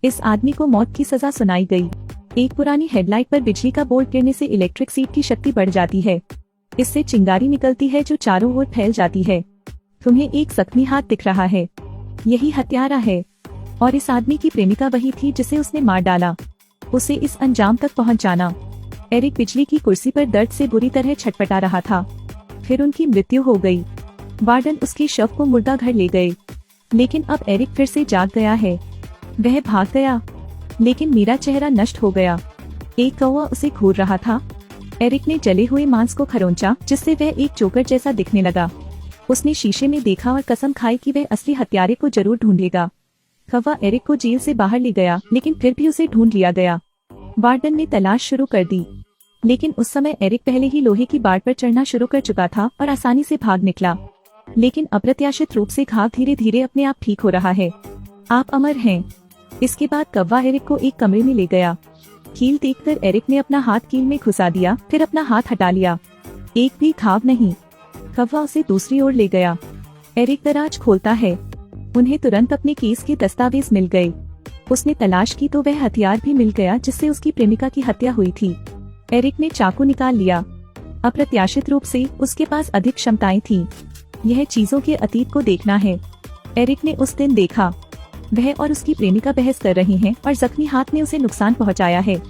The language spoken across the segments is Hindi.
इस आदमी को मौत की सजा सुनाई गई। एक पुरानी हेडलाइट पर बिजली का बोर्ड गिरने से इलेक्ट्रिक सीट की शक्ति बढ़ जाती है। इससे चिंगारी निकलती है जो चारों ओर फैल जाती है। तुम्हें एक जख्मी हाथ दिख रहा है, यही हत्यारा है। और इस आदमी की प्रेमिका वही थी जिसे उसने मार डाला। उसे इस अंजाम तक पहुंच जाना। एरिक बिजली की कुर्सी पर दर्द से बुरी तरह छटपटा रहा था। फिर उनकी मृत्यु हो गई। वार्डन उसके शव को मुर्दा घर ले गए। लेकिन अब एरिक फिर से जाग गया है। वह भाग गया, लेकिन मेरा चेहरा नष्ट हो गया। एक कौवा उसे घूर रहा था। एरिक ने जले हुए मांस को खरोंचा, जिससे वह एक जोकर जैसा दिखने लगा। उसने शीशे में देखा और कसम खाई कि वह असली हत्यारे को जरूर ढूंढेगा। कौवा एरिक को जेल से बाहर ले गया, लेकिन फिर भी उसे ढूंढ लिया गया। वार्डन ने तलाश शुरू कर दी, लेकिन उस समय एरिक पहले ही लोहे की बाड़ पर चढ़ना शुरू कर चुका था और आसानी से भाग निकला। लेकिन अप्रत्याशित रूप से घाव धीरे धीरे अपने आप ठीक हो रहा है। आप अमर हैं। इसके बाद कौवा एरिक को एक कमरे में ले गया। कील देखकर एरिक ने अपना हाथ कील में घुसा दिया, फिर अपना हाथ हटा लिया। एक भी घाव नहीं। कौवा उसे दूसरी ओर ले गया। एरिक दराज खोलता है। उन्हें तुरंत अपने केस के दस्तावेज मिल गए। उसने तलाश की तो वह हथियार भी मिल गया जिससे उसकी प्रेमिका की हत्या हुई थी। एरिक ने चाकू निकाल लिया। अप्रत्याशित रूप से उसके पास अधिक क्षमताएं थीं। यह चीजों के अतीत को देखना है। एरिक ने उस दिन देखा, वह और उसकी प्रेमिका बहस कर रही हैं और जख्मी हाथ ने उसे नुकसान पहुंचाया है।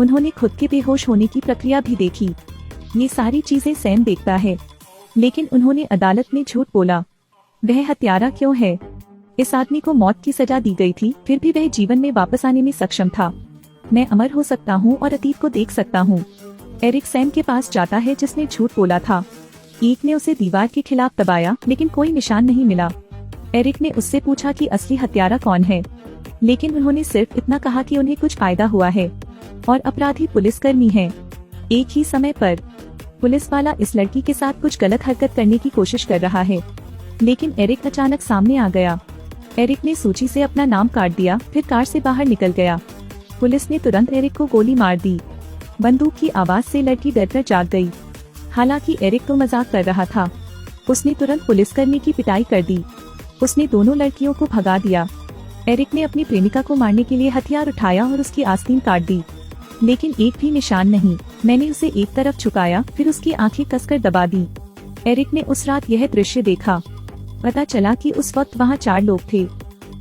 उन्होंने खुद के बेहोश होने की प्रक्रिया भी देखी। ये सारी चीजें सैम देखता है, लेकिन उन्होंने अदालत में झूठ बोला। वह हत्यारा क्यों है? इस आदमी को मौत की सजा दी गई थी, फिर भी वह जीवन में वापस आने में सक्षम था। मैं अमर हो सकता हूँ और अतीत को देख सकता हूँ। एरिक सैम के पास जाता है जिसने झूठ बोला था। ईक ने उसे दीवार के खिलाफ दबाया, लेकिन कोई निशान नहीं मिला। एरिक ने उससे पूछा कि असली हत्यारा कौन है, लेकिन उन्होंने सिर्फ इतना कहा कि उन्हें कुछ फायदा हुआ है और अपराधी पुलिसकर्मी है। एक ही समय पर पुलिस वाला इस लड़की के साथ कुछ गलत हरकत करने की कोशिश कर रहा है, लेकिन एरिक अचानक सामने आ गया। एरिक ने सूची से अपना नाम काट दिया, फिर कार से बाहर निकल गया। पुलिस ने तुरंत एरिक को गोली मार दी। बंदूक की आवाज से लड़की डरकर जाग गई। हालांकि एरिक तो मजाक कर रहा था। उसने तुरंत पुलिसकर्मी की पिटाई कर दी। उसने दोनों लड़कियों को भगा दिया। एरिक ने अपनी प्रेमिका को मारने के लिए हथियार उठाया और उसकी आस्तीन काट दी, लेकिन एक भी निशान नहीं। मैंने उसे एक तरफ झुकाया, फिर उसकी आंखें कसकर दबा दी। एरिक ने उस रात यह दृश्य देखा। पता चला कि उस वक्त वहाँ 4 लोग थे।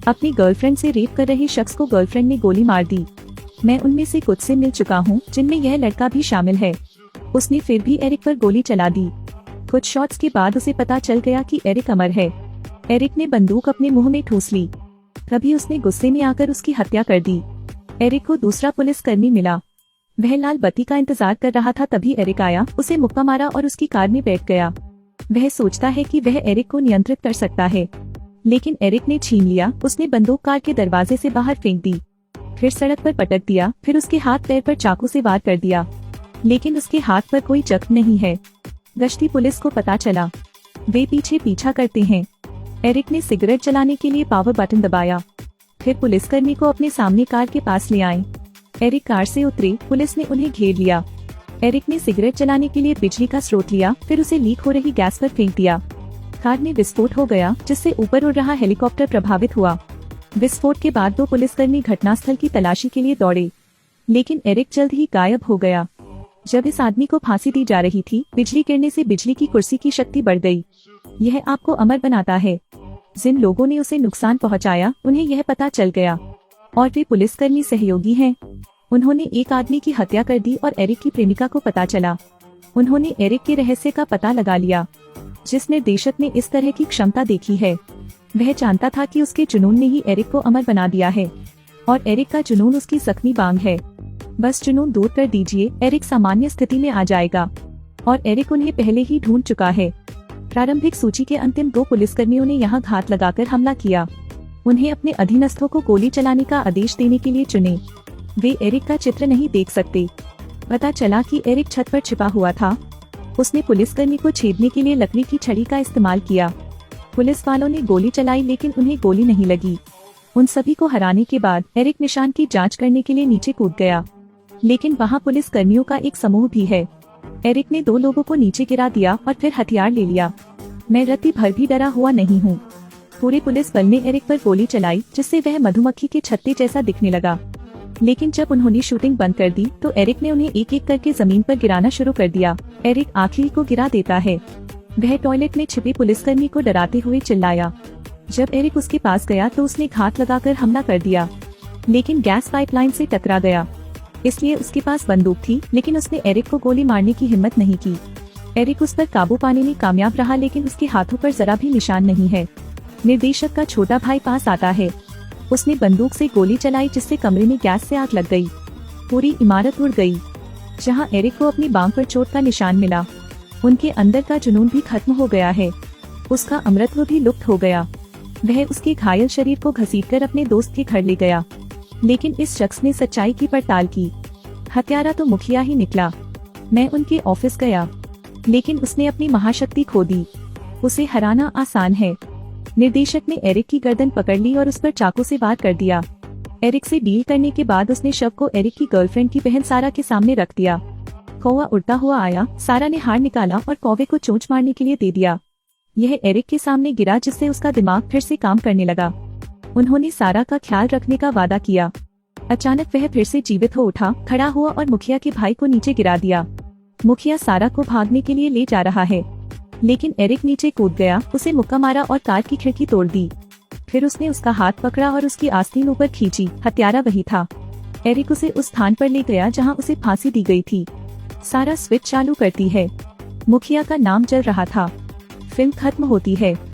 अपनी गर्लफ्रेंड से रेप कर रहे शख्स को गर्लफ्रेंड ने गोली मार दी। मैं उनमें से कुछ से मिल चुका हूँ, जिनमें यह लड़का भी शामिल है। उसने फिर भी एरिक पर गोली चला दी। कुछ शॉट्स के बाद उसे पता चल गया कि एरिक अमर है। एरिक ने बंदूक अपने मुंह में ठूंस ली। तभी उसने गुस्से में आकर उसकी हत्या कर दी। एरिक को दूसरा पुलिसकर्मी मिला। वह लाल बत्ती का इंतजार कर रहा था। तभी एरिक आया, उसे मुक्का मारा और उसकी कार में बैठ गया। वह सोचता है कि वह एरिक को नियंत्रित कर सकता है, लेकिन एरिक ने छीन लिया। उसने बंदूक कार के दरवाजे से बाहर फेंक दी, फिर सड़क पर पटक दिया, फिर उसके हाथ पैर पर चाकू से वार कर दिया, लेकिन उसके हाथ पर कोई जख्म नहीं है। गश्ती पुलिस को पता चला। वे पीछा करते हैं। एरिक ने सिगरेट जलाने के लिए पावर बटन दबाया। फिर पुलिसकर्मी को अपने सामने कार के पास ले आए। एरिक कार से उतरे। पुलिस ने उन्हें घेर लिया। एरिक ने सिगरेट जलाने के लिए बिजली का स्रोत लिया, फिर उसे लीक हो रही गैस पर फेंक दिया। कार में विस्फोट हो गया, जिससे ऊपर उड़ रहा हेलीकॉप्टर प्रभावित हुआ। विस्फोट के बाद 2 पुलिसकर्मी घटनास्थल की तलाशी के लिए दौड़े, लेकिन एरिक जल्द ही गायब हो गया। जब इस आदमी को फांसी दी जा रही थी, बिजली गिरने से बिजली की कुर्सी की शक्ति बढ़ गई। यह आपको अमर बनाता है। जिन लोगों ने उसे नुकसान पहुंचाया, उन्हें यह पता चल गया और वे पुलिसकर्मी सहयोगी हैं। उन्होंने एक आदमी की हत्या कर दी और एरिक की प्रेमिका को पता चला। उन्होंने एरिक के रहस्य का पता लगा लिया। जिस निर्देशक ने इस तरह की क्षमता देखी है, वह जानता था कि उसके जुनून ने ही एरिक को अमर बना दिया है, और एरिक का जुनून उसकी जख्मी बांग है। बस जुनून दूर कर दीजिए, एरिक सामान्य स्थिति में आ जाएगा, और एरिक उन्हें पहले ही ढूंढ चुका है। प्रारंभिक सूची के अंतिम 2 पुलिसकर्मियों ने यहाँ घात लगाकर हमला किया। उन्हें अपने अधीनस्थों को गोली चलाने का आदेश देने के लिए चुने। वे एरिक का चित्र नहीं देख सकते। पता चला कि एरिक छत पर छिपा हुआ था। उसने पुलिसकर्मी को छेदने के लिए लकड़ी की छड़ी का इस्तेमाल किया। पुलिस वालों ने गोली चलाई, लेकिन उन्हें गोली नहीं लगी। उन सभी को हराने के बाद एरिक निशान की जांच करने के लिए नीचे कूद गया, लेकिन वहाँ पुलिस कर्मियों का एक समूह भी है। एरिक ने 2 लोगों को नीचे गिरा दिया और फिर हथियार ले लिया। मैं रत्ती भर भी डरा हुआ नहीं हूँ। पूरे पुलिस बल ने एरिक पर गोली चलाई, जिससे वह मधुमक्खी के छत्ते जैसा दिखने लगा। लेकिन जब उन्होंने शूटिंग बंद कर दी तो एरिक ने उन्हें एक एक करके जमीन पर गिराना शुरू कर दिया। एरिक आखिरी को गिरा देता है। वह टॉयलेट में छिपे पुलिसकर्मी को डराते हुए चिल्लाया। जब एरिक उसके पास गया तो उसने घात लगाकर हमला कर दिया, लेकिन गैस पाइपलाइन से टकरा गया। इसलिए उसके पास बंदूक थी, लेकिन उसने एरिक को गोली मारने की हिम्मत नहीं की। एरिक उस पर काबू पाने में कामयाब रहा, लेकिन उसके हाथों पर जरा भी निशान नहीं है। निर्देशक का छोटा भाई पास आता है। उसने बंदूक से गोली चलाई, जिससे कमरे में गैस से आग लग गई। पूरी इमारत उड़ गई। जहां एरिक को अपनी बांह पर चोट का निशान मिला, उनके अंदर का जुनून भी खत्म हो गया है। उसका अमरत्व भी लुप्त हो गया। वह उसके घायल शरीर को घसीटकर अपने दोस्त के घर ले गया, लेकिन इस शख्स ने सच्चाई की पड़ताल की। हत्यारा तो मुखिया ही निकला। मैं उनके ऑफिस गया, लेकिन उसने अपनी महाशक्ति खो दी। उसे हराना आसान है। निर्देशक ने एरिक की गर्दन पकड़ ली और उस पर चाकू से वार कर दिया। एरिक से डील करने के बाद उसने शव को एरिक की गर्लफ्रेंड की बहन सारा के सामने रख दिया। कौवा उड़ता हुआ आया। सारा ने हार निकाला और कौवे को चोंच मारने के लिए दे दिया। यह एरिक के सामने गिरा, जिससे उसका दिमाग फिर से काम करने लगा। उन्होंने सारा का ख्याल रखने का वादा किया। अचानक वह फिर से जीवित हो उठा, खड़ा हुआ और मुखिया के भाई को नीचे गिरा दिया। मुखिया सारा को भागने के लिए ले जा रहा है, लेकिन एरिक नीचे कूद गया, उसे मुक्का मारा और कार की खिड़की तोड़ दी। फिर उसने उसका हाथ पकड़ा और उसकी आस्तीन ऊपर खींची। हत्यारा वही था। एरिक उसे उस स्थान पर ले गया जहां उसे फांसी दी गई थी। सारा स्विच चालू करती है। मुखिया का नाम चल रहा था। फिल्म खत्म होती है।